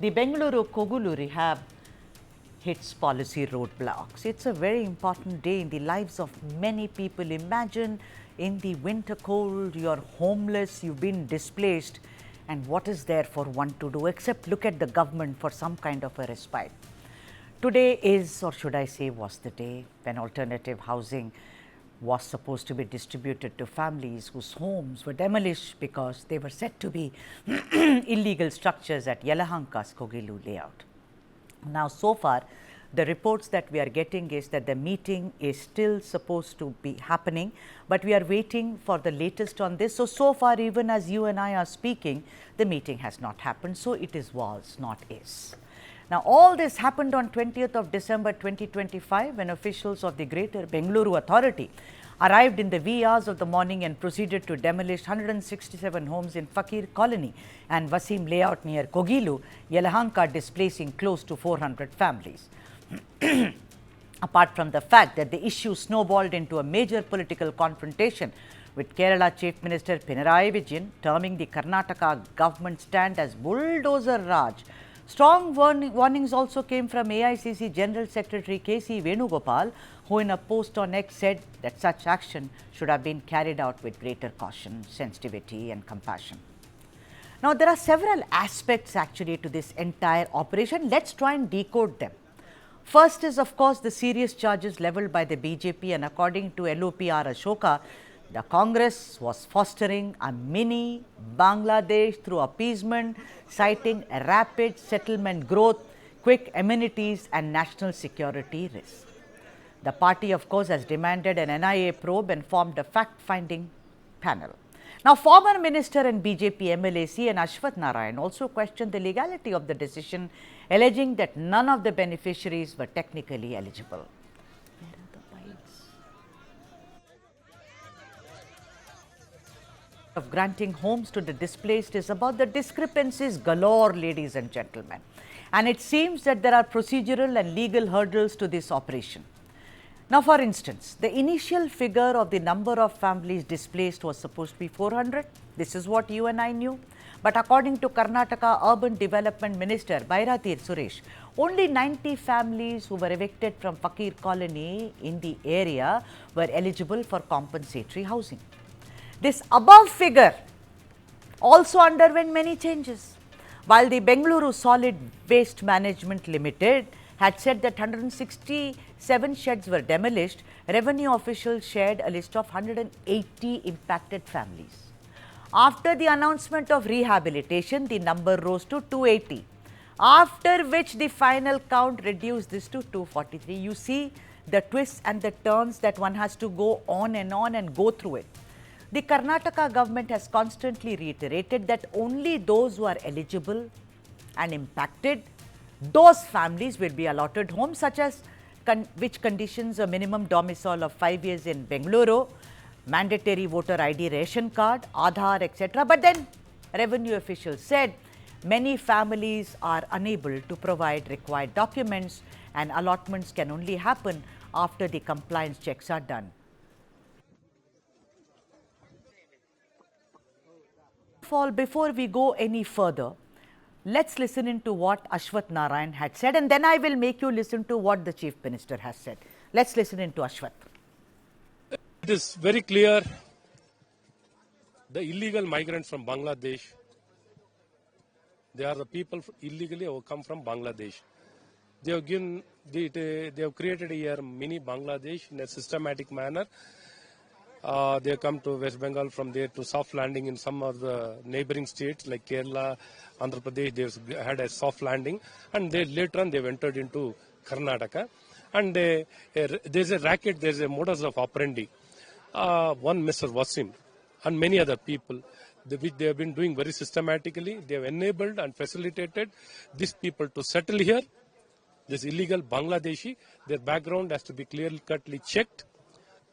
The Bengaluru Kogilu rehab hits policy roadblocks. It's a very important day in the lives of many people. Imagine in the winter cold, you're homeless, you've been displaced, and what is there for one to do except look at the government for some kind of a respite? Today is, or should I say, was the day when alternative housing was supposed to be distributed to families whose homes were demolished because they were said to be illegal structures at Yelahanka's Kogilu layout. Now, so far, the reports that we are getting is that the meeting is still supposed to be happening, but we are waiting for the latest on this. So far, even as you and I are speaking, the meeting has not happened. So it is was, not is. Now, all this happened on 20th of December 2025 when officials of the Greater Bengaluru Authority arrived in the wee hours of the morning and proceeded to demolish 167 homes in Fakir colony and Waseem layout near Kogilu, Yelahanka, displacing close to 400 families. Apart from the fact that the issue snowballed into a major political confrontation with Kerala Chief Minister Eviction terming the Karnataka government stand as bulldozer Raj. Strong warnings also came from AICC General Secretary K.C. Venugopal, who in a post on X said that such action should have been carried out with greater caution, sensitivity and compassion. Now, there are several aspects actually to this entire operation. Let's try and decode them. First is, of course, the serious charges levelled by the BJP, and according to LOPR Ashoka, the Congress was fostering a mini Bangladesh through appeasement, citing a rapid settlement growth, quick amenities and national security risks. The party, of course, has demanded an NIA probe and formed a fact-finding panel. Now, former minister and BJP MLA C.N. Ashwath Narayan also questioned the legality of the decision, alleging that none of the beneficiaries were technically eligible. Where are the files? Of granting homes to the displaced is about the discrepancies galore, ladies and gentlemen. And it seems that there are procedural and legal hurdles to this operation. Now, for instance, the initial figure of the number of families displaced was supposed to be 400. This is what you and I knew. But according to Karnataka Urban Development Minister Bairatir Suresh, only 90 families who were evicted from Fakir colony in the area were eligible for compensatory housing. This above figure also underwent many changes. While the Bengaluru Solid Waste Management Limited had said that 167 sheds were demolished, revenue officials shared a list of 180 impacted families. After the announcement of rehabilitation, the number rose to 280, after which the final count reduced this to 243. You see the twists and the turns that one has to go on and go through it. The Karnataka government has constantly reiterated that only those who are eligible and impacted, those families will be allotted homes, such as which conditions a minimum domicile of 5 years in Bengaluru, mandatory voter ID ration card, Aadhaar, etc. But then revenue officials said many families are unable to provide required documents and allotments can only happen after the compliance checks are done. Before we go any further, let's listen into what Ashwath Narayan had said, and then I will make you listen to what the Chief Minister has said. Let's listen into Ashwath. It is very clear the illegal migrants from Bangladesh, they are the people illegally who come from Bangladesh. They have given, they have created a mini Bangladesh in a systematic manner. They come to West Bengal, from there to soft landing in some of the neighboring states like Kerala, Andhra Pradesh. They had a soft landing, and they later on they entered into Karnataka. And there's a racket, there's a modus of operandi. One Mr. Waseem and many other people, which they have been doing very systematically. They have enabled and facilitated these people to settle here. This illegal Bangladeshi, their background has to be clearly checked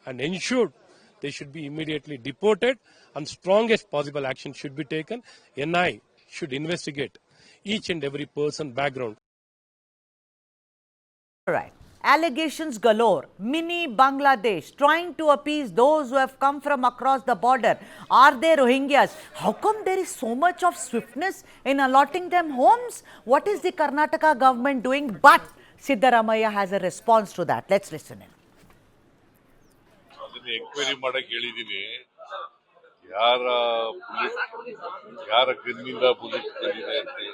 and ensured. They should be immediately deported, and strongest possible action should be taken. NI should investigate each and every person background. All right. Allegations galore. Mini Bangladesh trying to appease those who have come from across the border. Are they Rohingyas? How come there is so much of swiftness in allotting them homes? What is the Karnataka government doing? But Siddaramaiah has a response to that. Let's listen in. ಅದನ್ನ enquiry ಮಾಡಕ್ ಹೇಳಿದೀನಿ. ಯಾರ ಗನ್ನಿಂದ bullet ಬಂದಿದೆ ಅಂತ ಹೇಳಿ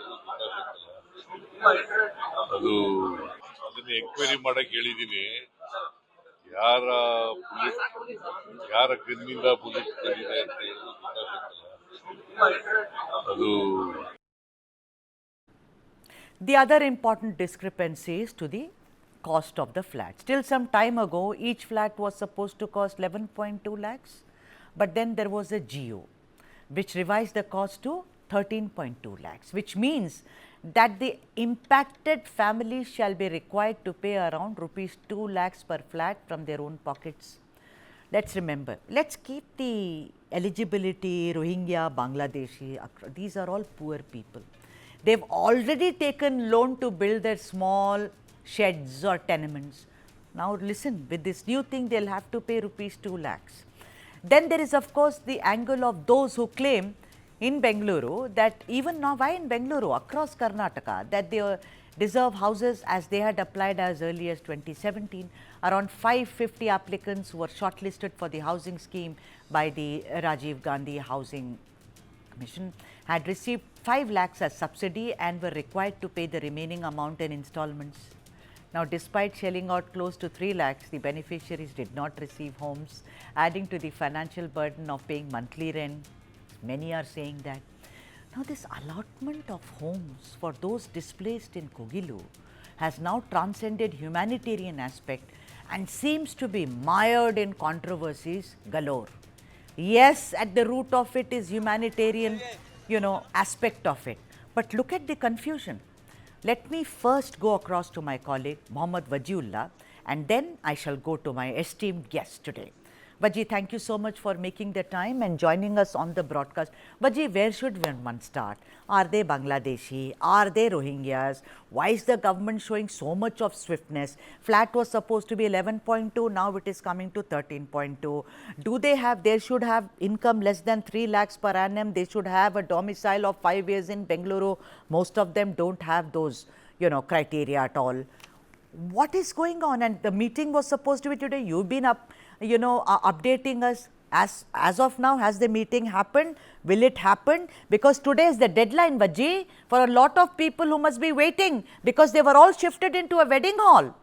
ಅದು ಅದನ್ನ enquiry ಮಾಡಕ್ ಹೇಳಿದೀನಿ. ಯಾರ ಗನ್ನಿಂದ ಬುಲೆಟ್ ಬಂದಿದೆ ಅಂತ ಹೇಳಿ ಅದು. The other important discrepancy is to the cost of the flat. Till some time ago, each flat was supposed to cost 11.2 lakhs, but then there was a GO which revised the cost to 13.2 lakhs, which means that the impacted families shall be required to pay around rupees 2 lakhs per flat from their own pockets. Let's remember, let's keep the eligibility, Rohingya, Bangladeshi, these are all poor people. They've already taken loan to build their small sheds or tenements. Now listen, with this new thing, they'll have to pay rupees 2 lakhs. Then there is of course the angle of those who claim in Bengaluru that even now, why in Bengaluru, across Karnataka, that they deserve houses as they had applied as early as 2017. Around 550 applicants were shortlisted for the housing scheme by the Rajiv Gandhi Housing Commission, had received 5 lakhs as subsidy and were required to pay the remaining amount in installments. Now, despite shelling out close to 3 lakhs, the beneficiaries did not receive homes, adding to the financial burden of paying monthly rent. Many are saying that. Now, this allotment of homes for those displaced in Kogilu has now transcended humanitarian aspect and seems to be mired in controversies galore. Yes, at the root of it is humanitarian, aspect of it. But look at the confusion. Let me first go across to my colleague, Mohammad Wajiullah, and then I shall go to my esteemed guest today. Vaji, thank you so much for making the time and joining us on the broadcast. Vaji, where should one start? Are they Bangladeshi? Are they Rohingyas? Why is the government showing so much of swiftness? Flat was supposed to be 11.2, now it is coming to 13.2. They should have income less than 3 lakhs per annum. They should have a domicile of 5 years in Bengaluru. Most of them don't have those, criteria at all. What is going on? And the meeting was supposed to be today. You've been updating us. As of now, has the meeting happened? Will it happen? Because today is the deadline, Vaji, for a lot of people who must be waiting because they were all shifted into a wedding hall.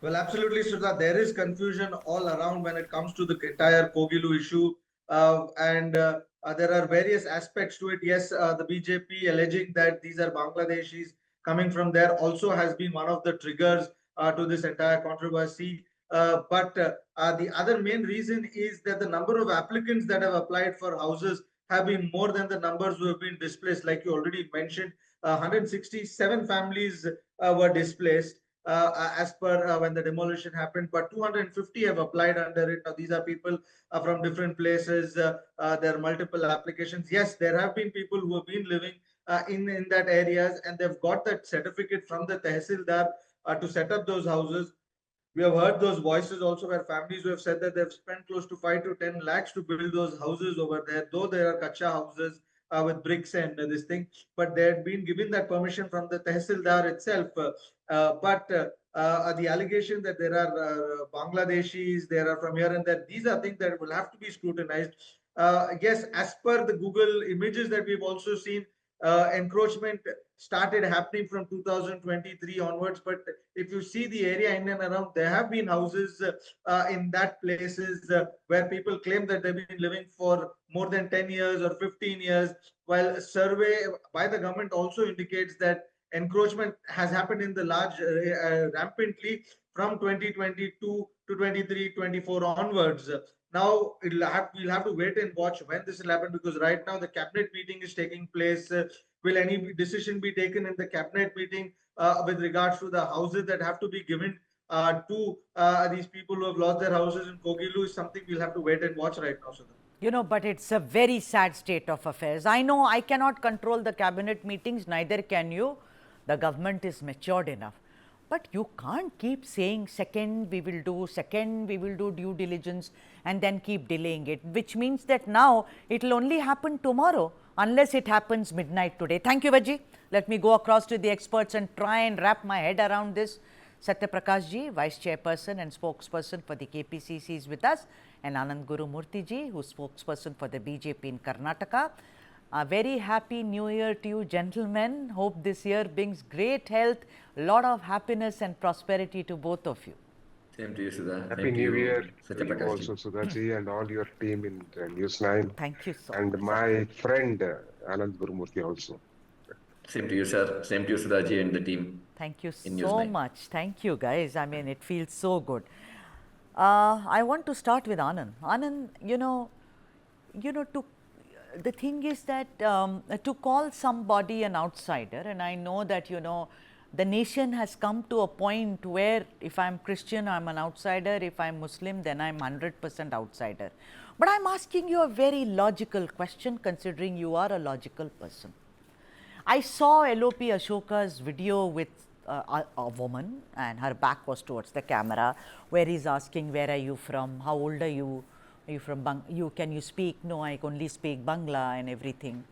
Well, absolutely, Sudha. There is confusion all around when it comes to the entire Kogilu issue. There are various aspects to it. Yes, the BJP alleging that these are Bangladeshis coming from there also has been one of the triggers to this entire controversy. But the other main reason is that the number of applicants that have applied for houses have been more than the numbers who have been displaced. Like you already mentioned, 167 families were displaced as per when the demolition happened, but 250 have applied under it. Now, these are people from different places. There are multiple applications. Yes, there have been people who have been living in that areas, and they've got that certificate from the Tehsildar to set up those houses. We have heard those voices also where families who have said that they've spent close to 5 to 10 lakhs to build those houses over there, though there are kacha houses with bricks and this thing, but they had been given that permission from the Tehsildar itself. But the allegation that there are Bangladeshis, there are from here and there, these are things that will have to be scrutinized. Yes, as per the Google images that we've also seen, encroachment started happening from 2023 onwards. But if you see the area in and around, there have been houses in that places where people claim that they've been living for more than 10 years or 15 years, while a survey by the government also indicates that encroachment has happened in the large rampantly from 2022 to 23, 24 onwards. Now we'll have to wait and watch when this will happen, because right now the cabinet meeting is taking place. Will any decision be taken in the cabinet meeting with regards to the houses that have to be given to these people who have lost their houses in Kogilu is something we'll have to wait and watch right now, Sudha. But it's a very sad state of affairs. I know I cannot control the cabinet meetings, neither can you. The government is matured enough. But you can't keep saying second we will do due diligence and then keep delaying it, which means that now it will only happen tomorrow unless it happens midnight today. Thank you, Vaji. Let me go across to the experts and try and wrap my head around this. Satya Prakash ji, Vice Chairperson and Spokesperson for the KPCC is with us, and Anand Gurumurthy ji, who is Spokesperson for the BJP in Karnataka. A very happy new year to you, gentlemen. Hope this year brings great health, lot of happiness and prosperity to both of you. Same to you, Sudha. Happy New Year to you also, Sudhaji, and all your team in News9. Thank you so and much. And my friend Anand Gurumurthy also. Same to you, sir. Same to you, Sudhaji, and the team. Thank you so much. Thank you, guys. I mean, it feels so good. I want to start with Anand. Anand, the thing is that to call somebody an outsider, and I know that, the nation has come to a point where if I'm Christian, I'm an outsider. If I'm Muslim, then I'm 100% outsider. But I'm asking you a very logical question, considering you are a logical person. I saw LOP Ashoka's video with a woman, and her back was towards the camera, where he's asking, where are you from? How old are you? Are you from can you speak? No, I only speak Bangla and everything.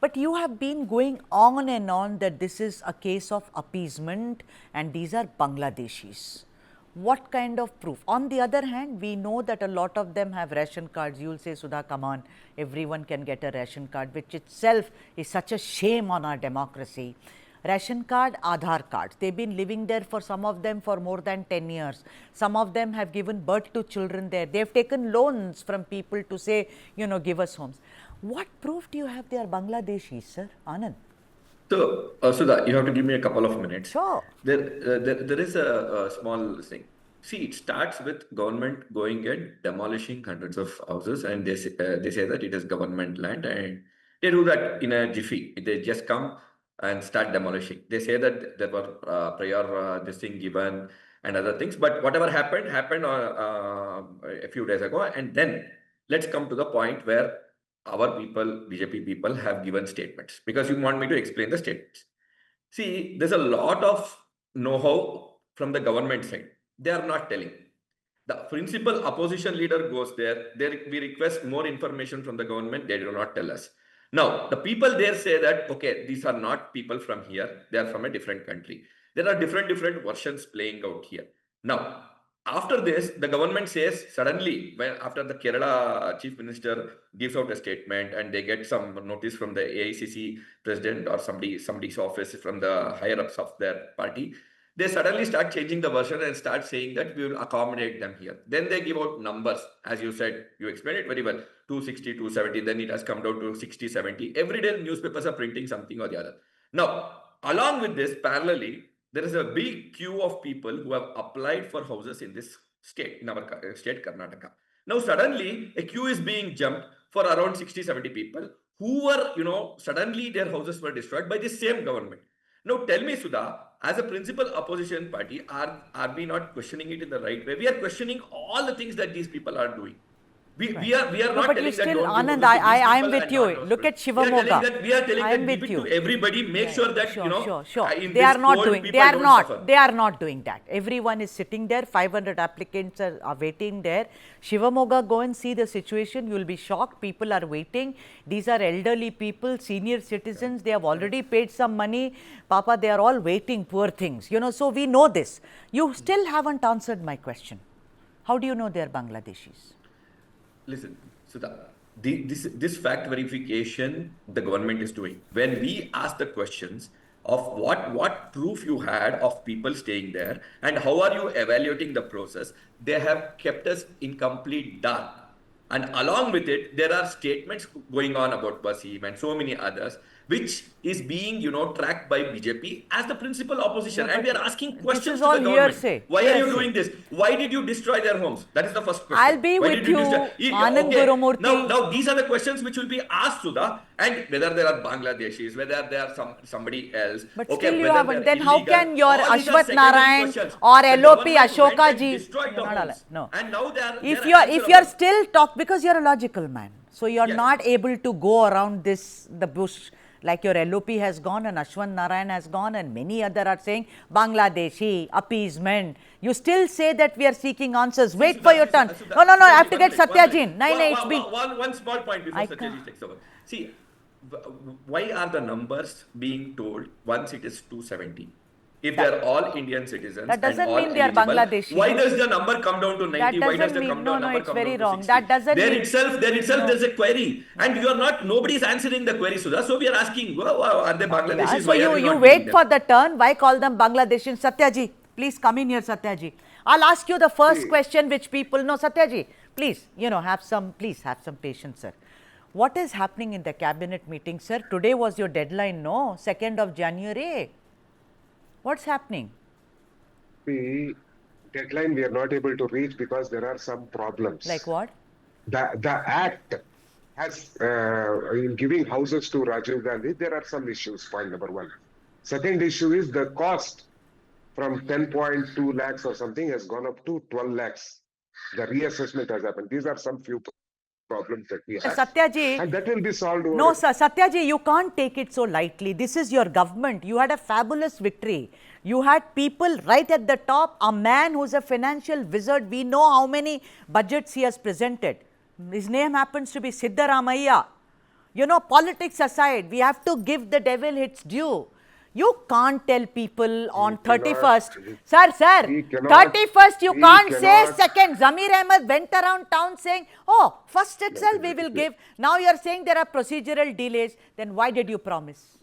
But you have been going on and on that this is a case of appeasement and these are Bangladeshis. What kind of proof? On the other hand, we know that a lot of them have ration cards. You will say, Sudha, come on, everyone can get a ration card, which itself is such a shame on our democracy. Ration card, Aadhaar card. They've been living there for some of them for more than 10 years. Some of them have given birth to children there. They've taken loans from people to say, give us homes. What proof do you have they are Bangladeshis, sir? Anand. So, Sudha, you have to give me a couple of minutes. Sure. There is a small thing. See, it starts with government going and demolishing hundreds of houses, and they say that it is government land, and they do that in a jiffy. They just come and start demolishing. They say that there were prior this thing given and other things, but whatever happened a few days ago, and then let's come to the point where our people, BJP people, have given statements, because you want me to explain the statements. See, there's a lot of know-how from the government side. They are not telling. The principal opposition leader goes there. We request more information from the government. They do not tell us. Now, the people there say that, okay, these are not people from here. They are from a different country. There are different versions playing out here. Now, after this, the government says suddenly, after the Kerala chief minister gives out a statement and they get some notice from the AICC president or somebody's office from the higher ups of their party, they suddenly start changing the version and start saying that we will accommodate them here. Then they give out numbers, as you said, you explained it very well, 260, 270, then it has come down to 60, 70. Every day newspapers are printing something or the other. Now, along with this, parallelly, there is a big queue of people who have applied for houses in this state, in our state, Karnataka. Now, suddenly, a queue is being jumped for around 60, 70 people who were, suddenly their houses were destroyed by the same government. Now, tell me, Sudha, as a principal opposition party, are we not questioning it in the right way? We are questioning all the things that these people are doing. We are not but telling you that still, don't Anand, I am with you. Look at Shivamogga. We are telling I am that with give it you. to everybody. Make sure that Sure. in They this are not cold, doing. people They are don't not. suffer. They are not doing that. Everyone is sitting there. 500 applicants are waiting there. Shivamogga, go and see the situation. You will be shocked. People are waiting. These are elderly people, senior citizens. They have already paid some money. Papa, they are all waiting. Poor things. So we know this. You still haven't answered my question. How do you know they are Bangladeshis? Listen, Sudha, this fact verification the government is doing. When we ask the questions of what proof you had of people staying there and how are you evaluating the process, they have kept us in complete dark. And along with it, there are statements going on about Waseem and so many others, which is being, tracked by BJP as the principal opposition. No, and we are asking questions is all to the government. hearsay. Why are you doing this? Why did you destroy their homes? That is the first question. I'll be Why with did you, destroy? Anand Gurumurthy. Now these are the questions which will be asked, Sudha, and whether there are Bangladeshis, whether there are somebody else. But okay, still you whether haven't. they're Then how illegal. can your All these are Ashwath secondary Narayan questions. or The LOP government went Ashoka and ji? destroyed the You're not homes. allowed. No. And now they are If you're still because you're a logical man. So you're Yes. not able to go around the bush like your LOP has gone and Ashwant Narayan has gone and many other are saying Bangladeshi, appeasement. You still say that we are seeking answers. Wait for your turn. No, I have to get Satyajin. 9HB. One small point before I Satyajit takes over. See, why are the numbers being told once it is 270? If they are all Indian citizens That doesn't and all mean they are eligible, Bangladeshi. why does the number come down to 90? Why does doesn't the mean- number it's come very down to wrong. 60? That doesn't there mean- itself, there's a query, and you are not. Nobody is answering the query, Sudha. So we are asking, are they Bangladeshis? So you wait for the turn. Why call them Bangladeshis? Satyaji, please come in here, Satyaji. I'll ask you the first question which people know. Satyaji, please, have some patience, sir. What is happening in the cabinet meeting, sir? Today was your deadline, no? 2nd of January. What's happening? The deadline we are not able to reach because there are some problems. Like what? The act has, in giving houses to Rajiv Gandhi, there are some issues, point number one. Second issue is the cost from 10.2 lakhs or something has gone up to 12 lakhs. The reassessment has happened. These are some few problems that we have. Satyaji, and that will be solved over. No, sir, Satyaji, you can't take it so lightly. This is your government. You had a fabulous victory. You had people right at the top, a man who's a financial wizard. We know how many budgets he has presented. His name happens to be Siddaramaiah. Politics aside, we have to give the devil its due. You can't tell people on 31st. Sir, 31st, you can't say second. Zamir Ahmed went around town saying, oh, first itself we will give. Now you are saying there are procedural delays. Then why did you promise?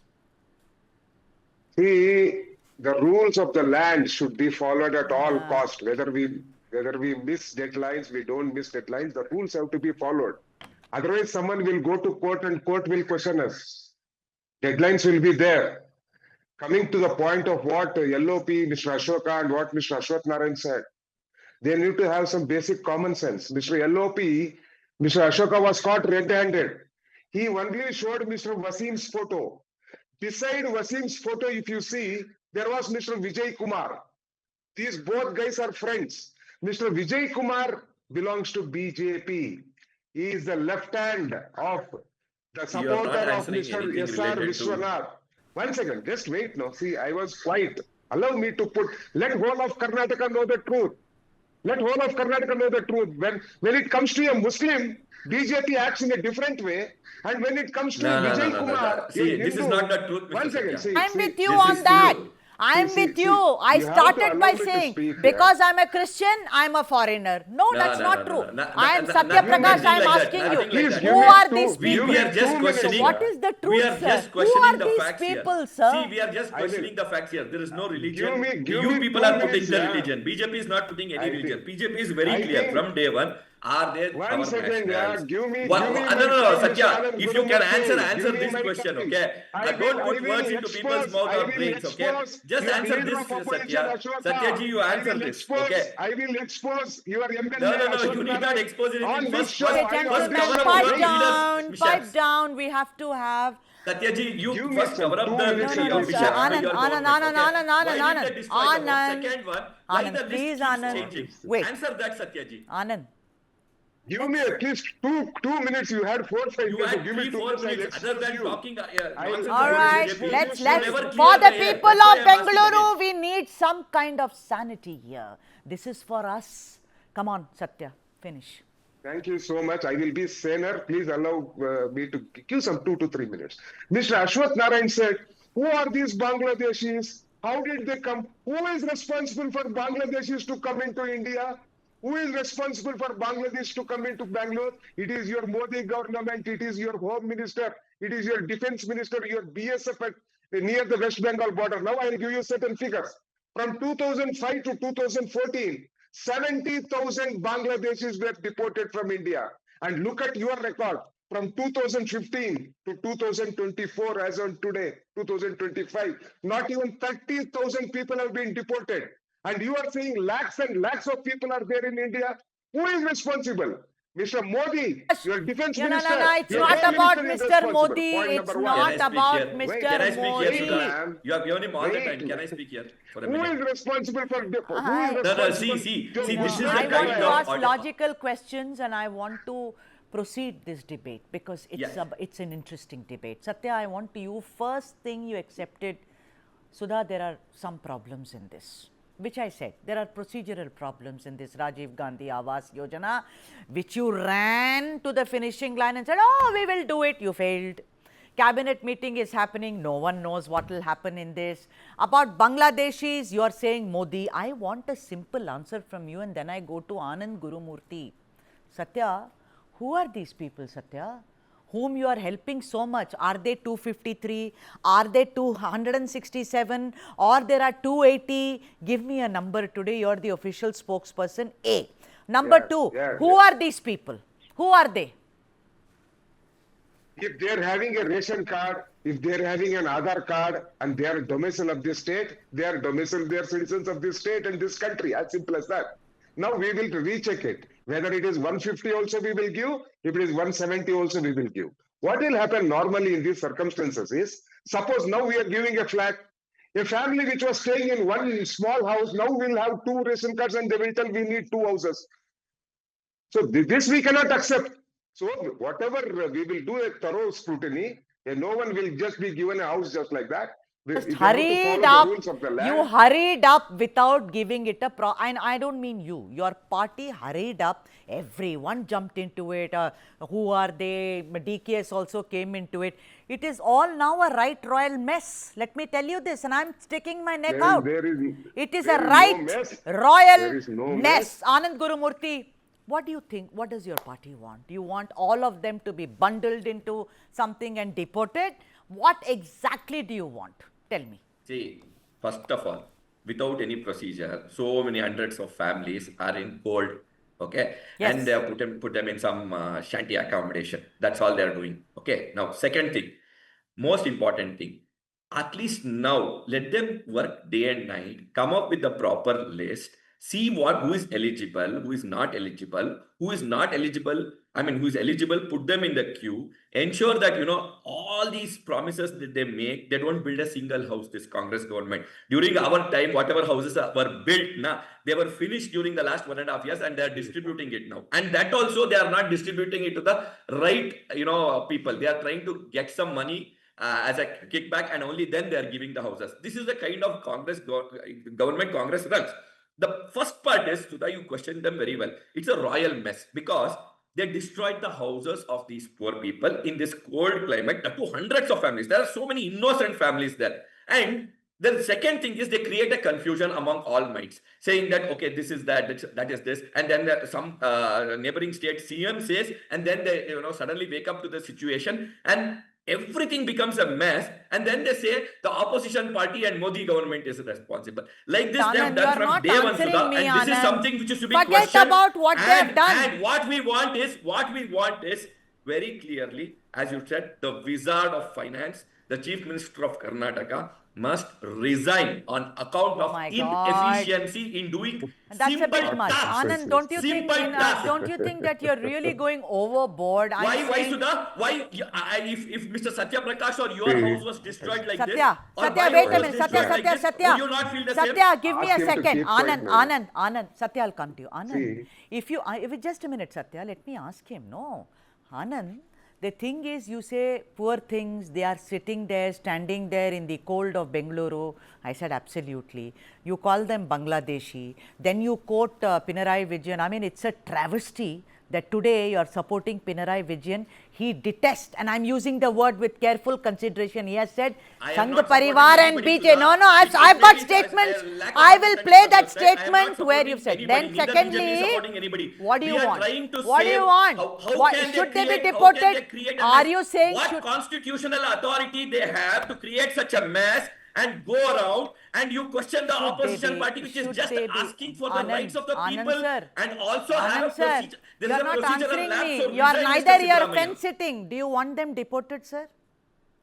See, the rules of the land should be followed at all cost. Whether we miss deadlines, we don't miss deadlines, the rules have to be followed. Otherwise, someone will go to court and court will question us. Deadlines will be there. Coming to the point of what LOP, Mr. Ashoka and what Mr. Ashwat Narayan said, they need to have some basic common sense. Mr. LOP, Mr. Ashoka was caught red-handed. He only showed Mr. Waseem's photo. Beside Waseem's photo, if you see, there was Mr. Vijay Kumar. These both guys are friends. Mr. Vijay Kumar belongs to BJP. He is the left hand of the supporter of Mr. SR Vishwanath. 1 second, just wait now. See, I was quiet. Allow me to let whole of Karnataka know the truth. Let whole of Karnataka know the truth. When it comes to a Muslim, BJP acts in a different way. And when it comes to Vijay Kumar, see, this is not the truth, Mr. 1 second, see, I'm with you on that. I'm with you. I started by saying, because I'm a Christian, I'm a foreigner. No, that's not true. I am Satya Prakash. I'm asking you, who are these people? We are just questioning. What is the truth, We are sir? just Who are questioning the these facts people, here. sir? See, we are just questioning the facts here. There is no religion. Give You me people 2 are putting minutes, the yeah. religion. BJP is not putting any I religion. think- BJP is very I clear think- from day one. Are there 1 second, yeah. Give me No, my Satya. time, If you can Gurumati. Give me this my question, time. okay? Don't put words into people's mouth or brains, okay? Just answer this, Satya. Satyaji, you answer this, okay? I will expose your MLA. No, you need not expose anything. First Okay, cover gentlemen, up pipe your down, leaders' pipe mishaps. down. We have to have. Satyaji, you Give me first some cover up 2 the minutes. your No, mishaps sir, by your government, okay? Why did they destroy the home? Anand, Second one, why Anand, the list please, keeps Anand. changing? Wait. Answer that, Satyaji. Anand. Give me at least two minutes. You had 4-5 You minutes. had Give me 3-4 2 minutes. minutes. Other than talking nonsense All about right, BJP, let's you for never the clear the air. people That's why of I'm asking Bengaluru, again. we need some kind of sanity here. This is for us. Come on, Satya, finish. Thank you so much. I will be saner. Please allow me to give some 2 to 3 minutes. Mr. Ashwat Narayan said, who are these Bangladeshis? How did they come? Who is responsible for Bangladeshis to come into India? Who is responsible for Bangladesh to come into Bangalore? It is your Modi government. It is your home minister. It is your defense minister, your BSF near the West Bengal border. Now I will give you certain figures. From 2005 to 2014, 70,000 Bangladeshis were deported from India. And look at your record. From 2015 to 2024, as on today, 2025, not even 30,000 people have been deported. And you are saying lakhs and lakhs of people are there in India. Who is responsible? Mr. Modi, your defense minister. No, it's your not home about minister is Mr. responsible. Modi. Point It's number one. not Can I speak about here? Mr. Can I speak here, Modi. Sudha? You have only all the time. Wait. Can I speak here for a Who minute? is responsible for who I- is No, responsible? see, this is I the want kind to of ask order. logical questions and I want to proceed this debate because it's, Yeah. it's an interesting debate. Satya, I want to you, first thing you accepted, Sudha, there are some problems in this, which I said, there are procedural problems in this Rajiv Gandhi Awas Yojana, which you ran to the finishing line and said, oh, we will do it, you failed. Cabinet meeting is happening, no one knows what will happen in this. About Bangladeshis, you are saying Modi. I want a simple answer from you and then I go to Anand Gurumurthy. Satya, who are these people, Satya? Whom you are helping so much? Are they 253? Are they 267? Or there are 280? Give me a number today. You are the official spokesperson. A. Number two, who are these people? Who are they? If they're having a ration card, if they're having an Aadhaar card and they are domicile of this state, they are domicile, they are citizens of this state and this country, as simple as that. Now we will recheck it. Whether it is 150 also we will give, if it is 170 also we will give. What will happen normally in these circumstances is, suppose now we are giving a flat, a family which was staying in one small house, now will have 2 ration cards and they will tell we need 2 houses. So this we cannot accept. So whatever we will do a thorough scrutiny, and no one will just be given a house just like that. Just hurried up. You hurried up without giving it a and I don't mean you. Your party hurried up. Everyone jumped into it. Who are they? DKS also came into it. It is all now a right royal mess. Let me tell you this, and I'm sticking my neck out. It is a right royal mess. Anand Gurumurthy, what do you think? What does your party want? Do you want all of them to be bundled into something and deported? What exactly do you want? Tell me. See, first of all, without any procedure, so many hundreds of families are in cold, okay? Yes. And they have put them in some shanty accommodation. That's all they're doing, okay? Now, second thing, most important thing, at least now, let them work day and night, come up with the proper list, see who is eligible, who is not eligible, who is eligible, put them in the queue, ensure that, all these promises that they make, they don't build a single house, this Congress government. During our time, whatever houses were built, they were finished during the last 1.5 years and they are distributing it now. And that also, they are not distributing it to the right, people. They are trying to get some money as a kickback and only then they are giving the houses. This is the kind of government Congress runs. The first part is, Sudha, you questioned them very well. It's a royal mess because they destroyed the houses of these poor people in this cold climate, up to hundreds of families. There are so many innocent families there. And the second thing is they create a confusion among all minds, saying that, okay, this is that is this. And then some neighboring state CM says, and then they suddenly wake up to the situation and everything becomes a mess, and then they say the opposition party and Modi government is responsible. Like this, they have done from day one, Sudha, and this is something which is to be questioned. Forget about what they have done. And what we want is very clearly, as you said, the Wizard of Finance, the Chief Minister of Karnataka, must resign on account of inefficiency in doing simple tasks. Anand, don't you think that you're really going overboard? Why, Sudha? Why, if Mr. Satya Prakash or your house was destroyed like Satya, this, wait a minute. Satya, would you not feel the Satya, give me a second. Anand, Satya, I'll come to you. Anand, if just a minute, Satya, let me ask him. No, Anand, the thing is, you say poor things, they are sitting there, standing there in the cold of Bengaluru. I said, absolutely. You call them Bangladeshi. Then you quote Pinarayi Vijayan. I mean, it's a travesty that today you are supporting Pinarayi Vijayan. He detests, and I'm using the word with careful consideration. He has said, Sangh Parivar and BJP. No, I've got statements. I will play that statement where you've said. Then secondly, what do you want? What do you want? Should they be deported? Are you saying... What constitutional authority they have to create such a mess and go around and you question the opposition party which is just asking for the rights of the people and also have a procedure. You are not answering me. You are neither here fence sitting. Do you want them deported, sir?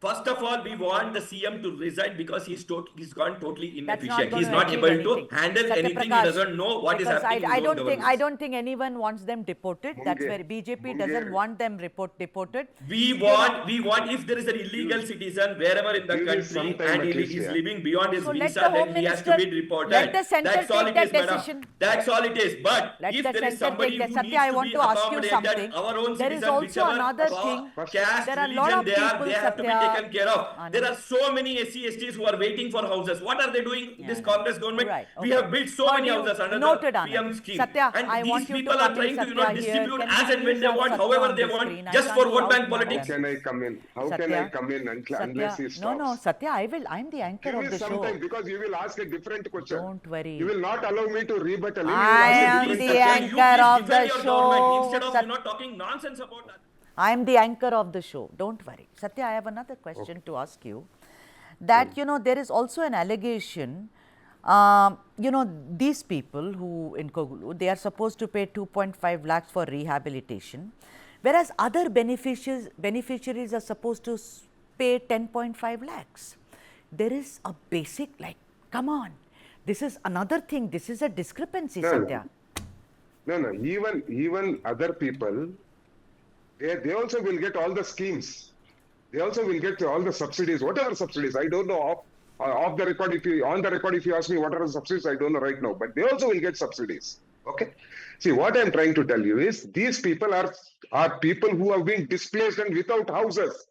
First of all, we want the CM to resign because he's gone totally That's not inefficient. going He's to not achieve able anything. to handle Satya anything. He Prakash, doesn't know what is because happening in his own government. I don't think anyone wants them deported. That's where BJP doesn't want them deported. We want, if there is an illegal citizen wherever in the Give me some country time and at he least, is yeah. living beyond his So let visa, the Home then he has to Minister, be reported. let the centre That's all take it is, that madam. decision. That's all it is. But Let if the there is centre somebody take that. who Satya, needs I to want be to ask you accommodated, something. our own There is citizen, also whichever another thing. caste, There are a lot religion of they are, people, they have to be Satya, taken care of. Anand. There are so many SC/STs who are waiting for houses. What are they doing? This Congress government, Right, we okay. have built so Heard many you. houses under Noted, the Anand. PM scheme. Satya, And I these want you to people come are trying in, to, Satya, here. distribute Can as we and when please they have want, Satya however on they the want, screen? I just can't for be vote bank How politics. can I come in? How can I come in unless he stops? No, Satya, I'm the anchor Give of me the some show. time because you will ask a different question. Don't worry. You will not allow me to rebuttal. You will I ask a am different the question. You anchor please of the defend your government show. instead of talking nonsense about that. I am the anchor of the show. Don't worry. Satya, I have another question to ask you. That, there is also an allegation, these people who in Kogilu, they are supposed to pay 2.5 lakhs for rehabilitation, whereas other beneficiaries are supposed to pay 10.5 lakhs. There is a basic, come on. This is another thing. This is a discrepancy, Satya. No. Even other people, they also will get all the schemes. They also will get all the subsidies, whatever subsidies. I don't know off the record. On the record, if you ask me what are the subsidies, I don't know right now. But they also will get subsidies. Okay. See, what I'm trying to tell you is these people are people who have been displaced and without houses.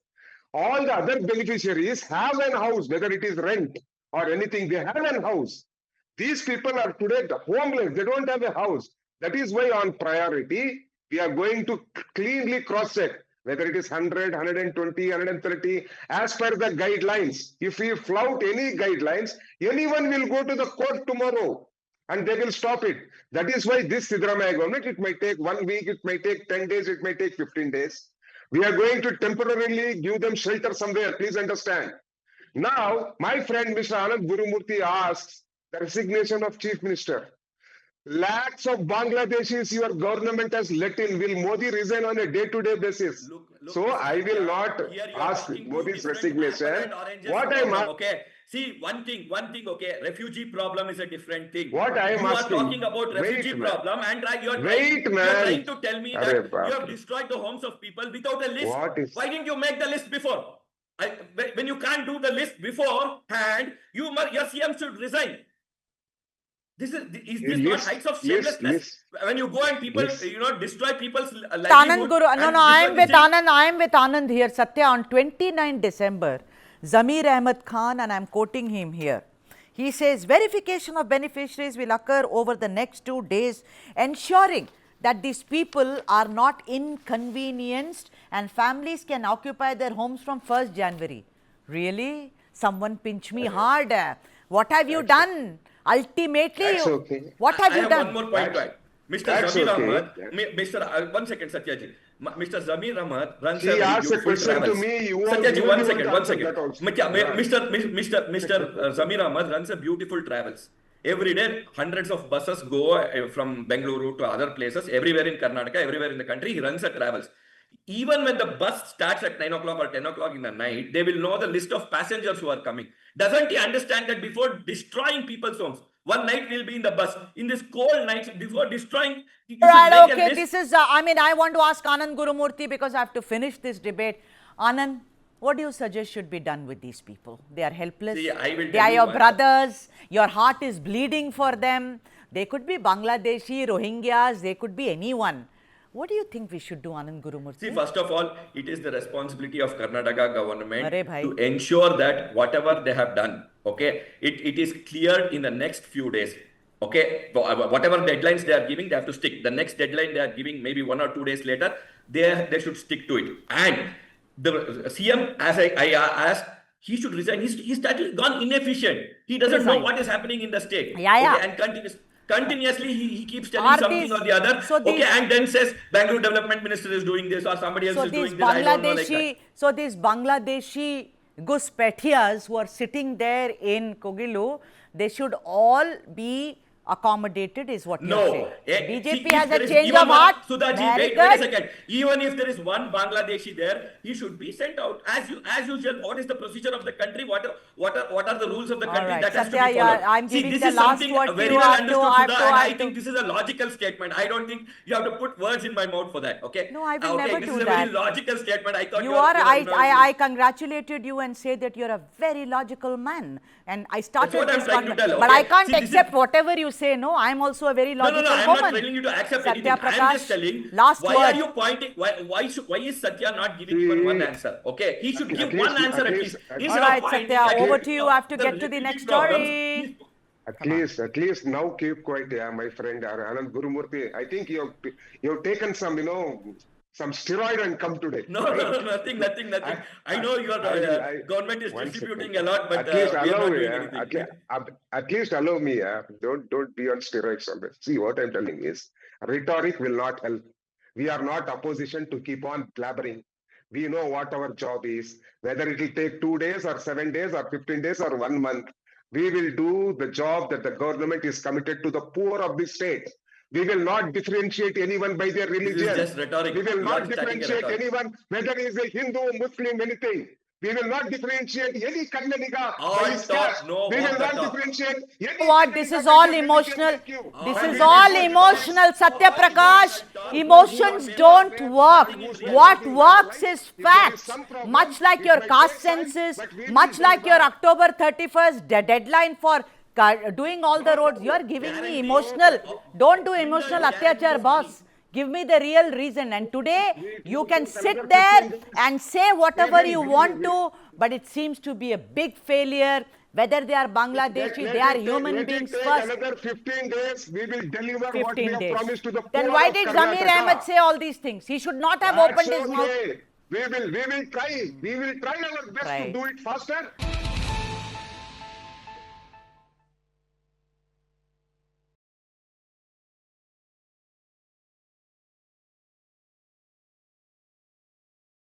All the other beneficiaries have an house, whether it is rent or anything. They have an house. These people are today homeless. They don't have a house. That is why on priority, we are going to cleanly cross-check whether it is 100, 120, 130, as per the guidelines. If we flout any guidelines, anyone will go to the court tomorrow and they will stop it. That is why this Siddaramaiah government, it might take 1 week, it might take 10 days, it may take 15 days. We are going to temporarily give them shelter somewhere, please understand. Now, my friend Mr. Anand Gurumurthy asks the resignation of Chief Minister. Lakhs of Bangladeshis your government has let in. Will Modi resign on a day-to-day basis? So I will not ask Modi's resignation. What I'm asking, okay. See, one thing, okay, refugee problem is a different thing. What I am asking, you are talking about refugee problem and you're trying to tell me that you have destroyed the homes of people without a list. Why didn't you make the list before? When you can't do the list beforehand, your CM should resign. Is this not heights of shamelessness? When you go and people, destroy people's livelihood. Anand Guru, no, I am with Anand here. Satya, on 29 December, Zameer Ahmed Khan, and I am quoting him here. He says, verification of beneficiaries will occur over the next 2 days, ensuring that these people are not inconvenienced and families can occupy their homes from 1st January. Really? Someone pinch me hard. What have you done? Ultimately, what have you done? I have one more point to add. Mr. Zameer Ahmed, one second, Satyaji. Mr. Zameer Ahmed runs a very beautiful travels. Satyaji, one second. Mr. Zameer Ahmed runs a beautiful travels. Every day, hundreds of buses go from Bengaluru to other places, everywhere in Karnataka, everywhere in the country. He runs a travels. Even when the bus starts at 9 o'clock or 10 o'clock in the night, they will know the list of passengers who are coming. Doesn't he understand that before destroying people's homes, one night we'll be in the bus, in this cold nights, before destroying, right, okay, this is, I want to ask Anand Gurumurthy because I have to finish this debate. Anand, what do you suggest should be done with these people? They are helpless. See, they are your brothers. Your heart is bleeding for them. They could be Bangladeshi, Rohingyas, they could be anyone. What do you think we should do, Anand Gurumurthy? See, first of all, it is the responsibility of Karnataka government to ensure that whatever they have done, okay, it is cleared in the next few days. Okay, whatever deadlines they are giving, they have to stick. The next deadline they are giving, maybe 1 or 2 days later, they should stick to it. And the CM, as I asked, he should resign. He's totally gone inefficient. He doesn't know what is happening in the state. Yeah. Okay, and continuously he keeps telling something or the other. And then says Bangalore Development Minister is doing this or somebody else is doing this. I don't know, like that. So these Bangladeshi Guspetias who are sitting there in Kogilu, they should all be accommodated is what No. you're saying. See, BJP if has there a is change even of one- heart. Sudhaji, Very wait a good. second. Even if there is one Bangladeshi there, he should be sent out. As usual, what is the procedure of the country? What are the rules of the All country? right, That has to Satya, be followed. I'm See, giving this the is last something word to very you. well I have to- understood, I have Sudha, to- and I I have think to- this is a logical statement. I don't think you have to put words in my mouth for that. Okay? No, I will okay, never this do is a that. very logical statement. I thought You you are, are. I congratulated you and say that you're a very logical man. And I started what I'm this trying to tell, But okay? I can't See, this accept is- whatever you say. No, I'm also a very No, logical I'm woman. not telling you to accept Satya anything. I'm Prakash, just telling. last why word. are you pointing? Why is Satya not giving even one answer? Okay, he should give one answer at least. All Instead right, of pointing Satya, like over this, to you. I have to get to the refugee next problems, story. he's- At least now keep quiet, yeah, my friend Anand Gurumurthy. I think you've taken some, some steroid and come today. No, right? nothing. I know your government is one distributing second. a lot, but At least we are allow not me. doing anything. At least allow me. Don't be on steroids always. See, what I'm telling is, rhetoric will not help. We are not opposition to keep on blabbering. We know what our job is. Whether it will take 2 days or 7 days or 15 days or 1 month, we will do the job that the government is committed to the poor of the state. We will not differentiate anyone by their religion. This is just rhetoric. We will You not are starting a differentiate rhetoric. anyone, whether he is a Hindu, Muslim, anything. We will not differentiate any Kannadiga by his caste. No We will walk not the talk. differentiate any What? This Kannadiga is by all their emotional. religion. Thank you. This And is we all will not emotional, Satya Prakash. Emotions don't work. What works is facts. Much like your caste census, much like your October 31st deadline for doing all the roads. You are giving me emotional. Don't do emotional atyachar, boss. Give me the real reason. And today, you can sit there and say whatever you want to, but it seems to be a big failure. Whether they are Bangladeshi, they are human beings first. Another 15 days, we will deliver what we 15 have days. promised to the poor Then why of did Zamir Karnataka. Ahmed say all these things? He should not have That's opened his mouth. okay. We will try. We will try our best to do it faster.